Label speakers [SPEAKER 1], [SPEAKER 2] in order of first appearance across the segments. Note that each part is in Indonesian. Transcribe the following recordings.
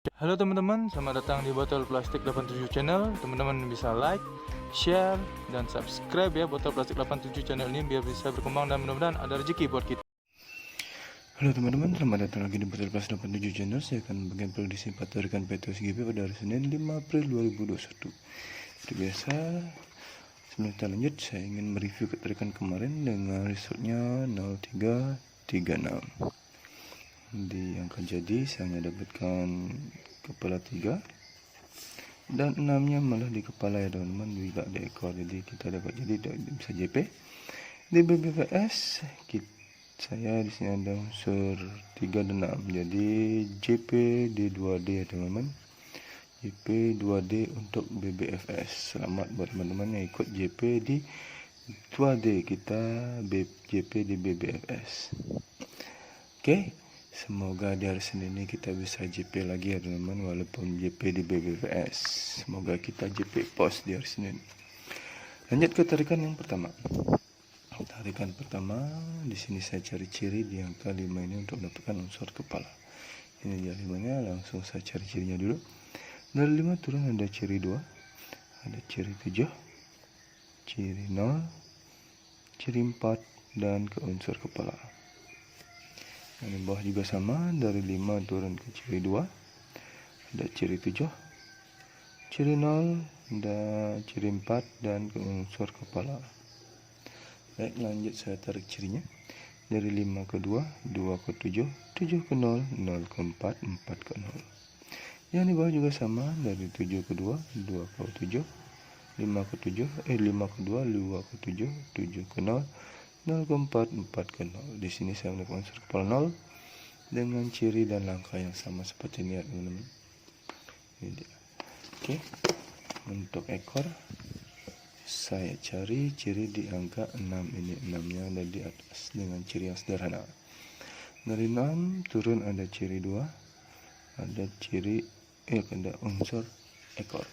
[SPEAKER 1] Halo teman-teman, selamat datang di Botol Plastik 87 Channel. Teman-teman bisa like, share, dan subscribe ya Botol Plastik 87 Channel ini biar bisa berkembang dan mudah-mudahan ada rezeki buat kita. Halo teman-teman, selamat datang lagi di Botol Plastik 87 Channel. Saya akan bagian produksi Patorikan Petos GP pada hari Senin 5 April 2021. Seperti biasa, sebelum kita lanjut, saya ingin mereview keterikan kemarin dengan resultnya 0336. Di angka jadi saya hanya dapatkan kepala 3 dan 6-nya malah di kepala ya teman-teman, tidak di ekor. Jadi kita dapat jadi bisa JP. Di BBVS saya di sini ada unsur 3 dan 6, jadi JP di 2D ya teman-teman. JP 2D untuk BBFS. Selamat buat teman-teman yang ikut JP di 2D, kita JP di BBFS. Oke. Semoga di hari Senin ini kita bisa JP lagi ya teman-teman, walaupun JP di BBVS. Semoga kita JP pos di hari Senin. Lanjut ke tarikan yang pertama. Tarikan pertama, di sini saya cari ciri di angka 5 ini untuk mendapatkan unsur kepala. Ini dia 5-nya, langsung saya cari cirinya dulu. Dari 5 turun ada ciri 2, ada ciri 7, ciri 0, ciri 4, dan ke unsur kepala. Yang di bawah juga sama, dari 5 turun ke ciri 2, ada ciri 7, ciri 0, dan ciri 4, dan ke unsur kepala. Baik, lanjut saya tarik cirinya. Dari 5 ke 2, 2 ke 7, 7 ke 0, 0 ke 4, 4 ke 0. Yang di bawah juga sama, dari 7 ke 2, 2 ke 7, 5 ke 7, 5 ke 2, 2 ke 7, 7 ke 0, 0 ke 4, 4 ke 0. Di sini saya mendapatkan unsur kepala 0 dengan ciri dan langkah yang sama seperti ini ya teman-teman. Ini dia. Oke. Untuk ekor saya cari ciri di angka 6 ini. 6-nya ada di atas dengan ciri yang sederhana. Dari 6 turun ada ciri 2, ada ciri ada unsur ekor.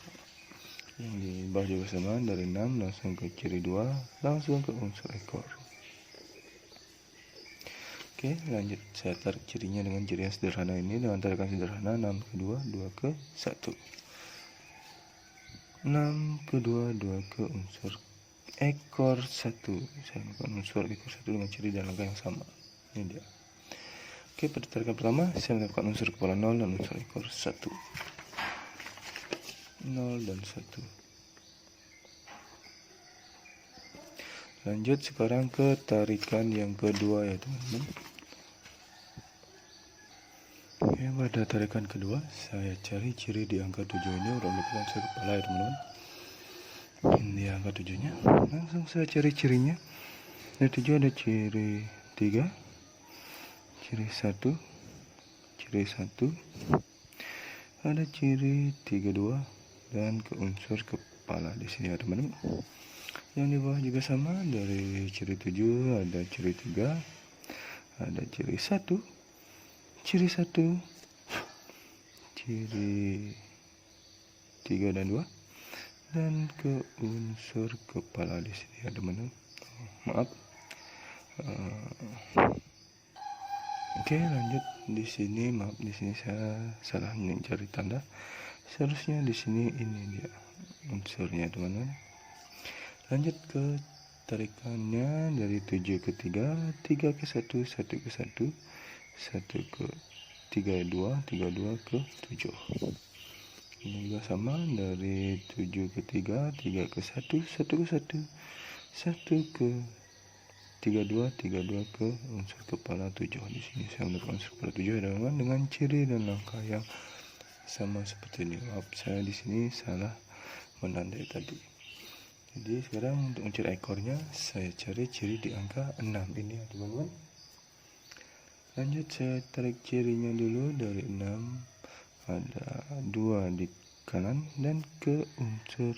[SPEAKER 1] Yang di bawah juga sama, dari 6 langsung ke ciri 2, langsung ke unsur ekor. Oke, lanjut saya tarik cirinya dengan ciri yang sederhana ini, dengan tarikan sederhana 6 ke 2, 2 ke 1. 6 ke 2, 2 ke unsur ekor 1. Saya melakukan unsur ekor 1 dengan ciri dan langkah yang sama. Ini dia. Oke, pada tarikan pertama saya mendapatkan unsur kepala 0 dan unsur ekor 1. 0 dan 1. Lanjut sekarang ke tarikan yang kedua ya teman-teman. Oke, pada tarikan kedua saya cari ciri di angka 7 ini untuk mendapatkan unsur kepala ya teman-teman. Ini angka 7-nya. Langsung saya cari cirinya. Dari 7 ada ciri 3, ciri 1, ciri 1, ada ciri 32, dan ke unsur kepala di sini ya teman-teman. Yang di bawah juga sama, dari ciri 7 ada ciri 3, ada ciri 1, ciri 1, ciri 3 dan 2, dan ke unsur kepala di sini ya teman-teman. Maaf. Oke, lanjut di sini. Maaf, di sini saya salah mencari tanda. Seharusnya di sini ini dia unsurnya teman-teman. Lanjut ke tarikannya dari 7 ke 3, 3 ke 1, 1 ke 1, 1 ke 32, 32 ke 7. Ini juga sama, dari 7 ke 3, 3 ke 1, 1 ke 1, 1 ke 32, 32 ke unsur kepala 7. Di sini saya mendapatkan unsur kepala 7 dengan ciri dan langkah yang sama seperti ini. Maaf, saya di sini salah menandai tadi. Jadi sekarang untuk mencari ekornya saya cari ciri di angka 6 ini ya teman-teman. Lanjut saya tarik cirinya dulu. Dari 6 ada 2 di kanan dan ke unsur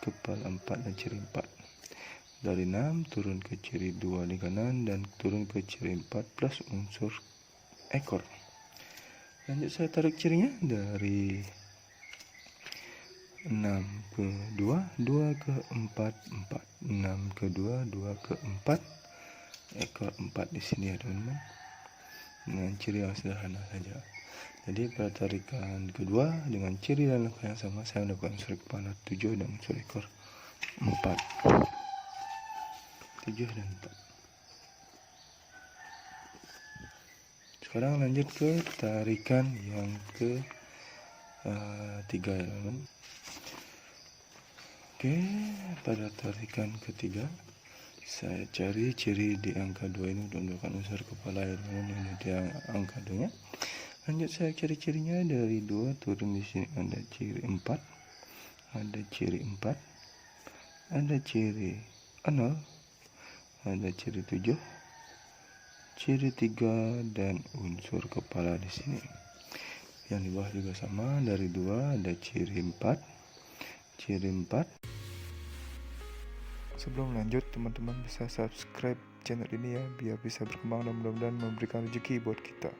[SPEAKER 1] kepala 4 dan ciri 4. Dari 6 turun ke ciri 2 di kanan dan turun ke ciri 4 plus unsur ekor. Lanjut saya tarik cirinya dari 6 ke 2, 2 ke 4, 4. 6 ke 2, 2 ke 4. Ekor 4 di sini ya teman-teman. Dengan ciri yang sederhana saja. Jadi pada tarikan kedua dengan ciri dan langkah yang sama saya mendapatkan unsur kepala 7 dan unsur ekor 4. 7 dan 4. Sekarang lanjut ke tarikan yang ke 3 ya teman. Oke, pada tarikan ketiga saya cari ciri di angka 2 ini untuk mendapatkan unsur kepala ya teman. Ini dia angka 2 nya. Lanjut saya cari cirinya dari 2 turun di sini ada ciri 4, ada ciri 4, ada ciri 0, ada ciri 7, ciri 3 dan unsur kepala di sini. Yang di bawah juga sama, dari 2 ada ciri 4, ciri 4. Sebelum lanjut teman-teman bisa subscribe channel ini ya biar bisa berkembang dan mudah-mudahan memberikan rezeki buat kita.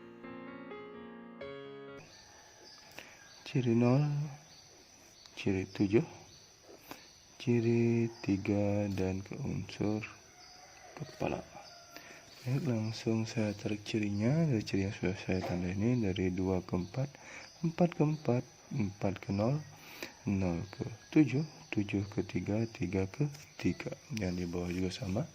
[SPEAKER 1] Ciri 0, ciri 7, ciri 3 dan ke unsur kepala. Baik, langsung saya tarik cirinya dari ciri yang sudah saya tanda ini dari 2 ke 4, 4 ke 4, 4 ke 0, 0 ke 7, 7 ke 3, 3 ke 3. Yang di bawah juga sama.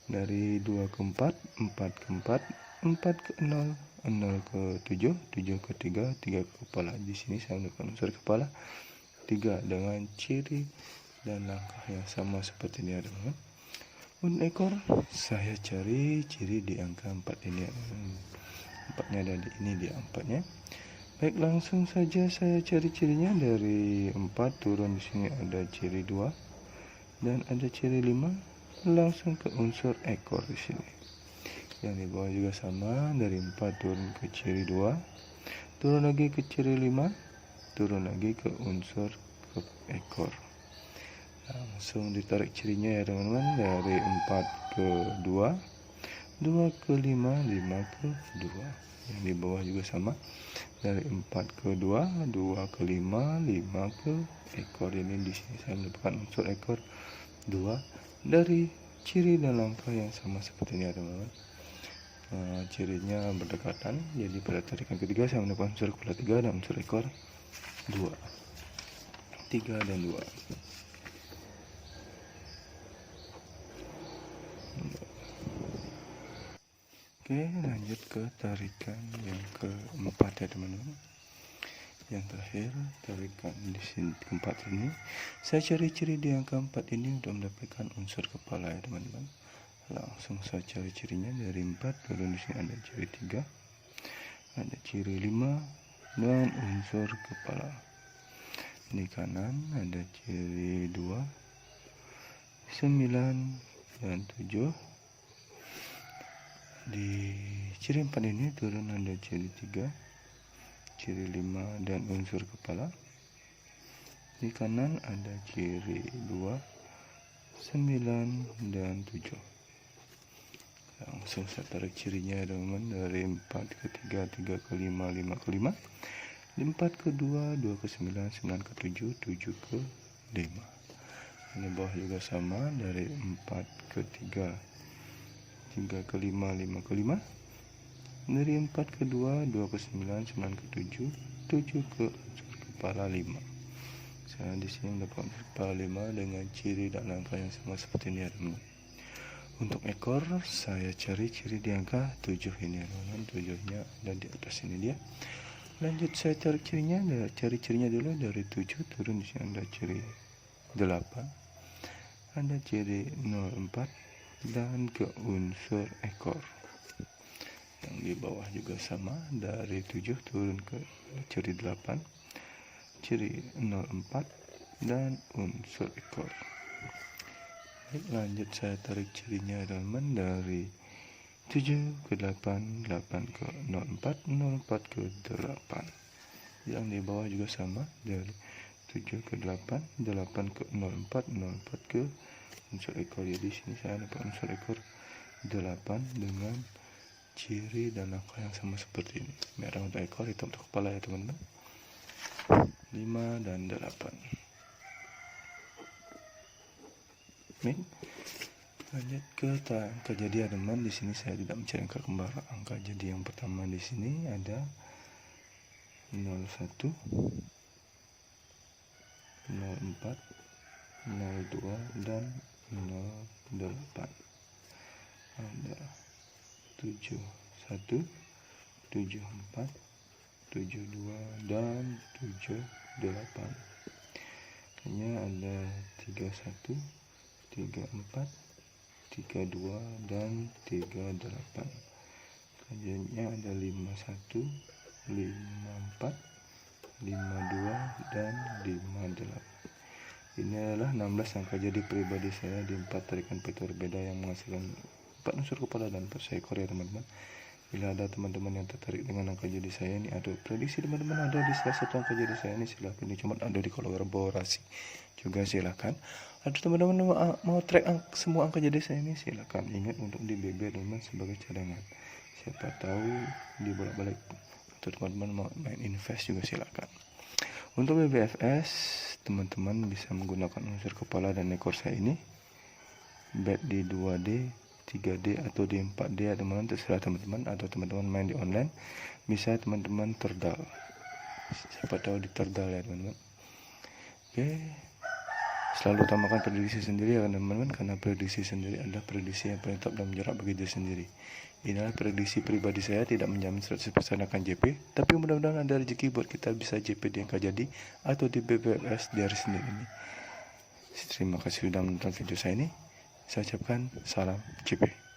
[SPEAKER 1] Dari 2 ke 4, 4 ke 4, 4 ke 0, 0 ke 7, 7 ke 3, 3 ke kepala. Di sini saya mendapatkan unsur kepala 3 dengan ciri dan langkah yang sama seperti ini ya teman. Untuk ekor saya cari ciri di angka 4 ini ya teman. 4-nya ada di ini dia 4-nya. Baik, langsung saja saya cari cirinya dari 4 turun di sini ada ciri 2 dan ada ciri 5, langsung ke unsur ekor di sini. Yang di bawah juga sama, dari 4 turun ke ciri 2, turun lagi ke ciri 5, turun lagi ke unsur ke ekor. Langsung ditarik cirinya ya teman-teman, dari 4 ke 2, 2 ke 5, 5 ke 2. Yang di bawah juga sama, dari 4 ke 2, 2 ke 5, 5 ke ekor. Ini di sini saya mendapatkan unsur ekor 2 dari ciri dan langkah yang sama seperti ini ya teman-teman. Cirinya berdekatan, jadi pada tarikan ketiga saya mendapatkan unsur kepala 3 dan unsur ekor 2, 3 dan 2. Oke, lanjut ke tarikan yang keempat ya teman-teman. Yang terakhir, tarikan di sini keempat ini saya cari ciri di angka 4 ini untuk mendapatkan unsur kepala ya teman-teman. Langsung saya cari cirinya dari 4 turun di sini ada ciri 3, ada ciri 5 dan unsur kepala. Di kanan ada ciri 2, 9 dan 7. Di ciri 4 ini turun ada ciri 3, ciri 5 dan unsur kepala. Di kanan ada ciri 2, 9 dan 7. Langsung saya tarik cirinya teman-teman dari 4 ke 3, 3 ke 5, 5 ke 5, 4 ke 2, 2 ke 9, 9 ke 7, 7 ke 5. Ini bawah juga sama, dari 4 ke 3, 3 ke 5, 5 ke 5, dari 4 ke 2, 2 ke 9, 9 ke 7, 7 ke unsur kepala 5. Saya di sini mendapat unsur kepala 5 dengan ciri dan langkah yang sama seperti ini ya teman-teman. Untuk ekor saya cari ciri di angka 7 ini ya teman-teman. 7-nya ada di atas ini dia. Lanjut saya cari cirinya, dulu dari 7 turun di sini ada ciri 8, ada ciri 04 dan ke unsur ekor. Yang di bawah juga sama, dari 7 turun ke ciri 8, ciri 04 dan unsur ekor. Baik, lanjut saya tarik cirinya teman-teman dari 7 ke 8, 8 ke 04, 04 ke 8. Yang di bawah juga sama, dari 7 ke 8, 8 ke 04, 04 ke unsur ekor. Jadi sini saya dapat unsur ekor 8 dengan ciri dan langkah yang sama seperti ini. Merah untuk ekor, hitam untuk kepala ya teman-teman. 5 dan 8. Baik, lanjut ke angka jadi ya teman. Di sini saya tidak mencari angka kembar. Angka jadi yang pertama di sini ada
[SPEAKER 2] 01, 04, 02, dan 08. Ada 71, 74, 72, dan 78. Hanya ada 31, 34, 32, dan 38. Selanjutnya ada 51, 54, 52, dan 58. Ini adalah 16 angka jadi pribadi saya di 4 tarikan peta berbeda yang menghasilkan 4 unsur kepala dan 4 seekor ya teman-teman. Bila ada teman-teman yang tertarik dengan angka jadi saya ini, ada prediksi teman-teman ada di salah satu angka jadi saya ini, silahkan. Ini cuma ada di kolaborasi juga, silahkan. Ada teman-teman mau track semua angka jadi saya ini, silahkan. Ingat untuk di BB teman sebagai cadangan. Siapa tahu dibolak-balik atau teman-teman mau main invest juga silahkan. Untuk BBFS teman-teman bisa menggunakan unsur kepala dan ekor saya ini, bet di 2D, 3D atau di 4D ya teman-teman, terserah teman-teman. Atau teman-teman main di online bisa teman-teman terdal, siapa tahu diterdal ya teman-teman. Oke, selalu utamakan prediksi sendiri ya teman-teman, karena prediksi sendiri adalah prediksi yang paling top dan menjarak bagi diri sendiri. Inilah prediksi pribadi saya, tidak menjamin 100% akan JP, tapi mudah-mudahan ada rezeki buat kita bisa JP di angka jadi atau di BBFS di hari Senin ini. Terima kasih sudah menonton video saya ini. Saya ucapkan salam JP.